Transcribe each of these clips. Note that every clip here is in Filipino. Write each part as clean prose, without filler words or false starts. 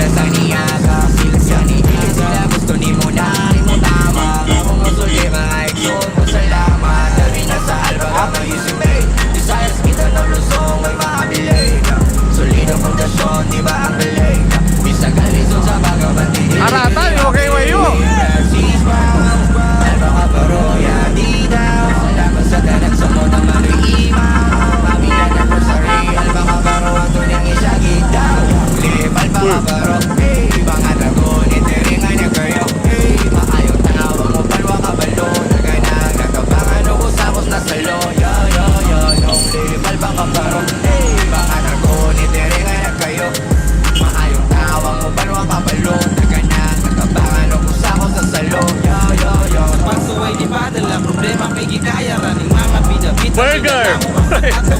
sila sa niyaga, sila sa niyaga. Sila gusto ni mo na, mo tama. Kapag mo suli mga exon mo salamat. Dami na sa alba ka mag-isip Desires kita ng lusong ay makabili. Solido pagkasyon, di ba ang galing? Bisa galison sa bagabandi. Aratan, okay wayo. Alba ka paroya, di daw. Salamat sa tanak sa mo ng maluimaw. Pamilya na persari, alba ka paro ang tunyang isagit daw. Lip, alba ka paro, hey. Ibang dragon, itiringan na kayo, hey. Maayong tawag mo, palwa ka balo. Naganang nakabangan o kusapos na salo. Yo, yo, yo, yo. Lip, alba ka paro, hey. Ibang dragon, itiringan na kayo. Maayong tawag mo, palwa ka balo. Naganang nakabangan o kusapos na salo. Yo, yo, yo. Pagsuway di padala, problema kay gikaya raning mga bida-bida. Burger!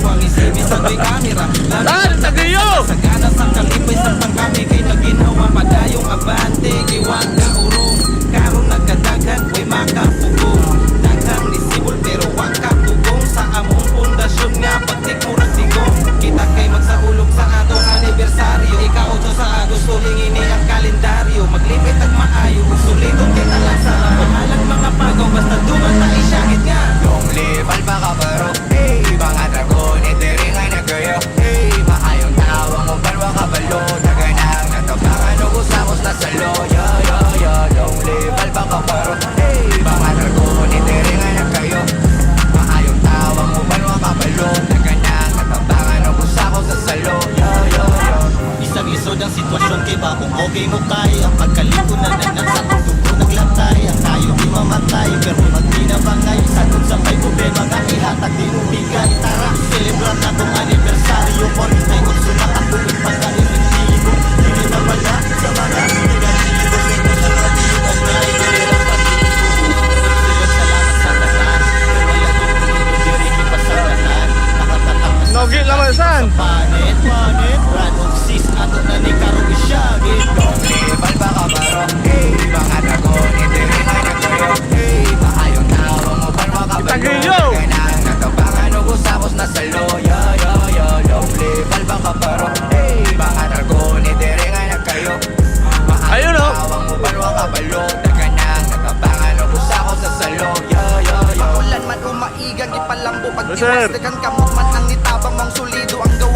Ang isibis sa may kamera. Saan? Tagiyo! Sa gana sa kalipay sa pangkami kay naginawa padayong abante. Giwang ka urong, karon nagkadaghan, way makapugong. Daghang nisibol pero wag ka tugong. Sa among pundasyon nga pagtik mo nagtigong. Kita kay magsaulog sa atong anibersaryo. Ika-8 sa Agosto lingini ang kalendaryo. Maglipit ang maayo, suliton kay talang sa pamahalang mga pagaw. Basta duman na isyakit nga. Long live alba ka paro, hey. Mga dragon, itiringan na kayo, hey. Maayong tawang mo, balwa ka balo. Naganang natabangan o kusapos na salo. Yo, yo, yo, long live alba ka paro, hey. Mga dragon, itiringan na kayo. Maayong tawang mo, balwa ka balo. Naganang natabangan o kusapos na salo. Yo, yo, yo. Isang isod ang sitwasyon kay bakong okay mo kaya. Pagkaliko na nang sa tugo naglantay. Ang tayo di mamatay pero pag binabangay sagot sa may problema nga ihatag di bigay. Tara, celebrat na tong anibersaryo. Kontay kung sumakatuloy pagkalimitibo. Hindi na wala sa mga negatibo. Sa ito sa radio at may nilirang pag-ibo. Silog salamat sa tanan. Wala kong pinito dirihin pa sa tanan. Nakatatak na Nogi naman saan? Panet, panet, ranong sis, ato na ni karong isyagit. Long live alba ka paro, hey. Mga dragon, itiringan na kayo, hey. Maayong tawang mo, balwa ka balo. Tagiyo! Naganang natabangan o kusapos na salo. Yo, yo, yo, long live alba ka paro, hey. Mga dragon, itiringan na kayo. Ayun, oh. Tawang mo, balwa ka balo. Naganang natabangan o kusapos sa salo. Yo, yo, yo. Ulan man umaigang ipalambo pag Yes, sir. iwas dagan kamot man ang itabang mong solido ang gawa